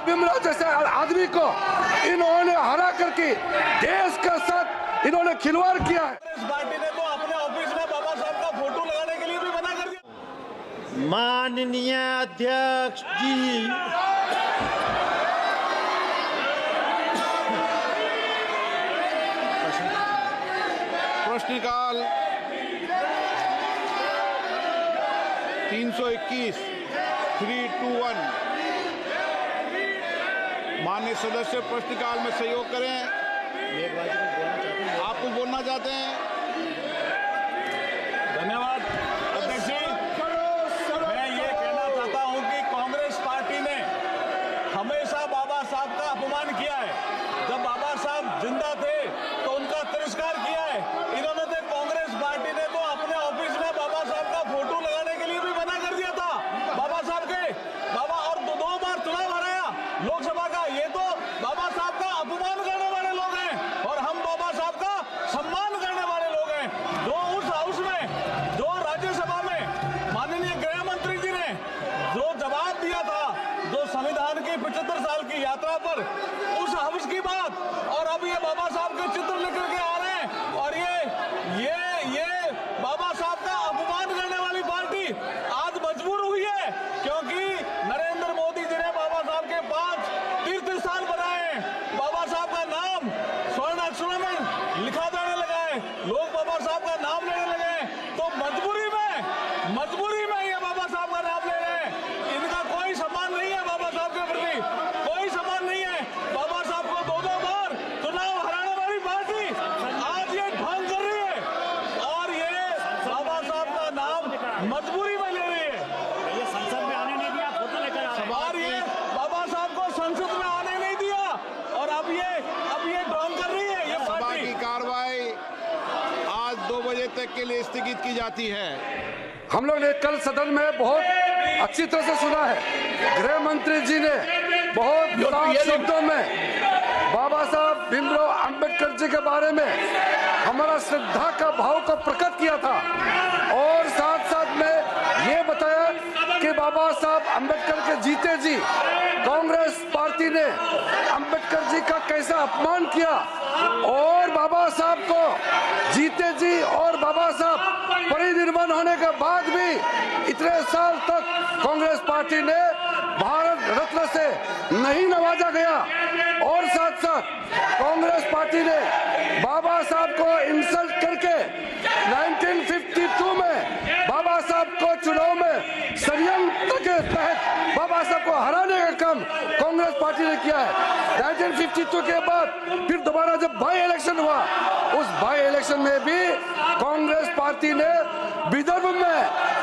साहब भीमराव जैसे आदमी को इन्होंने हरा करके देश के साथ इन्होंने खिलवाड़ किया है। कांग्रेस पार्टी ने तो अपने ऑफिस में बाबा साहब का फोटो लगाने के लिए भी मना कर दिया। माननीय अध्यक्ष जी, प्रश्नकाल 321 321। माननीय सदस्य प्रश्नकाल में सहयोग करें। आप कुछ बोलना चाहते हैं? धन्यवाद अध्यक्ष जी। मैं ये कहना चाहता हूं कि कांग्रेस पार्टी ने हमेशा बाबा साहब का अपमान किया है। जब बाबा साहब जिंदा थे तो उनका तिरस्कार किया है। इन्होंने तो कांग्रेस पार्टी ने तो अपने ऑफिस में बाबा साहब का फोटो लगाने के लिए भी मना कर दिया था। बाबा साहब के बाबा और दो बार चुनाव हराया लोकसभा का। ये तो बाबा साहब का अपमान करने वाले लोग हैं और हम बाबा साहब का सम्मान करने वाले लोग हैं। जो उस हाउस में, जो राज्यसभा में माननीय गृह मंत्री जी ने जो जवाब दिया था, जो संविधान की 75 साल की यात्रा पर, उस हाउस की बात, और अब ये बाबा साहब के चित्र लेकर के आ रहे हैं और ये बाबा साहब का अपमान करने वाली पार्टी आज मजबूर हुई है, क्योंकि नरेंद्र मोदी जी ने बाबा साहब के 5 तीर्थ स्थान बनाए हैं। बाबा साहब का नाम स्वर्ण अक्षरों में लिखा जाने लगा है, लोग बाबा साहब का नाम लेने लगे हैं। तो मजबूरी में ये बाबा साहब का नाम ले रहे हैं। इनका कोई सम्मान नहीं है बाबा साहब के प्रति, कोई सम्मान नहीं है। बाबा साहब को दो बार चुनाव हराने वाली पार्टी आज ये ढोंग कर रही है और ये बाबा साहब का नाम मजबूरी में ले रही है। ये संसद में आने नहीं दिया, फोटो लेकर आ रहे हैं। और ये बाबा साहब को संसद में आने नहीं दिया और अब ये ढोंग कर रही है ये सभा पार्टी। की कार्रवाई आज 2 बजे तक के लिए स्थगित की जाती है। हम लोग ने कल सदन में बहुत अच्छी तरह से सुना है। गृह मंत्री जी ने बहुत साफ शब्दों में बाबा साहब भीमराव अंबेडकर जी के बारे में हमारा श्रद्धा का भाव को प्रकट किया था और साथ साथ में ये बताया कि बाबा साहब अंबेडकर के जीते जी कांग्रेस पार्टी ने अंबेडकर जी का कैसा अपमान किया और बाबा साहब को जीते जी और बाबा साहब परिनिर्वाण होने के बाद भी इतने साल तक कांग्रेस पार्टी ने भारत रत्न से नहीं नवाजा गया और साथ साथ कांग्रेस पार्टी ने बाबा साहब को इंसल्ट करके 1952 में बाबा साहब को चुनाव में षड्यंत्र के तहत बाबा साहब को हराने का काम कांग्रेस पार्टी ने किया है। 1952 के बाद फिर दोबारा जब बाई इलेक्शन हुआ, उस बाई इलेक्शन में भी कांग्रेस पार्टी ने विदर्भ में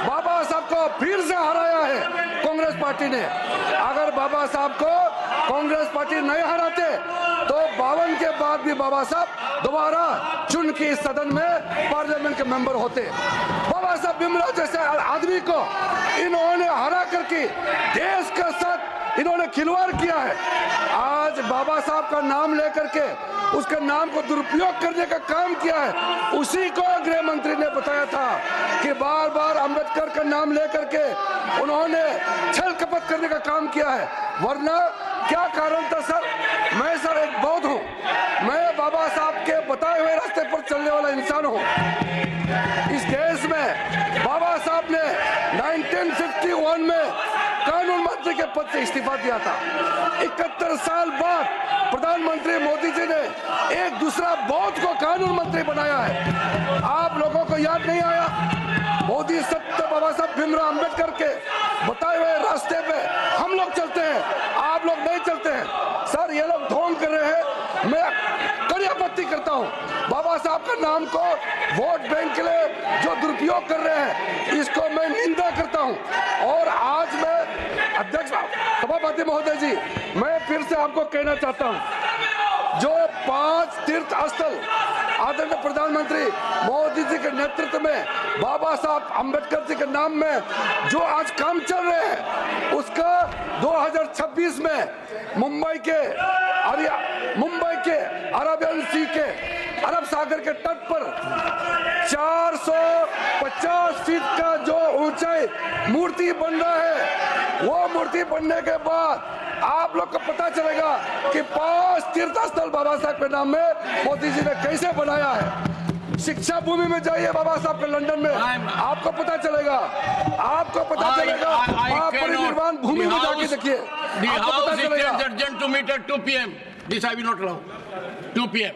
बाबा साहब को फिर से हराया है। कांग्रेस पार्टी ने अगर बाबा साहब को कांग्रेस पार्टी नहीं हराते तो 52 के बाद भी बाबा साहब दोबारा चुन के इस सदन में पार्लियामेंट के मेंबर होते। बाबा साहब भीमराव जैसे आदमी को इन्होंने हरा करके देश के साथ इन्होंने खिलवाड़ किया है। आज बाबा साहब का नाम लेकर के उसके नाम को दुरुपयोग करने का काम किया है। उसी को गृह मंत्री ने बताया था कि बार बार अंबेडकर का नाम लेकर के उन्होंने छल कपट करने का काम किया है। वरना क्या कारण था सर? मैं सर एक बौद्ध हूँ, मैं बाबा साहब के बताए हुए रास्ते पर चलने वाला इंसान हूँ। इस देश में बाबा साहब ने 1951 में कानून मंत्री के पद से इस्तीफा दिया था। 71 साल बाद प्रधानमंत्री मोदी जी ने एक दूसरा बौद्ध को कानून मंत्री बनाया है। आप लोगों को याद नहीं आया? मोदी सत्य बाबा साहब भीमराव अंबेडकर के बताए हुए रास्ते पे हम लोग चलते हैं, आप लोग नहीं चलते हैं। सर ये लोग ढोंग कर रहे हैं, मैं कड़ी आपत्ति करता हूँ। बाबा साहब का नाम को वोट बैंक के लिए जो दुरुपयोग कर रहे हैं, इसको मैं निंदा करता हूँ। और आज मैं अध्यक्ष सभापति महोदय जी, मैं फिर से आपको कहना चाहता हूँ, जो 5 तीर्थ स्थल आदरणीय प्रधानमंत्री मोदी जी के नेतृत्व में बाबा साहब अंबेडकर जी के नाम में जो आज काम चल रहे हैं, उसका 2026 में मुंबई के अरेबियन सी के अरब सागर के तट पर 450 फीट का जो ऊंचाई मूर्ति बन रहा है, वो मूर्ति बनने के बाद आप लोग को पता चलेगा कि 5 तीर्थ स्थल बाबा साहब के नाम में मोदी जी ने कैसे बनाया है। शिक्षा भूमि में जाइए बाबा साहब के लंदन में, आपको पता चलेगा, आपको पता चलेगा। महापरिनिर्वाण भूमि में जाके देखिए, आपको पता चलेगा। urgent to meet at 2 p.m. This I will not allow. 2 p.m.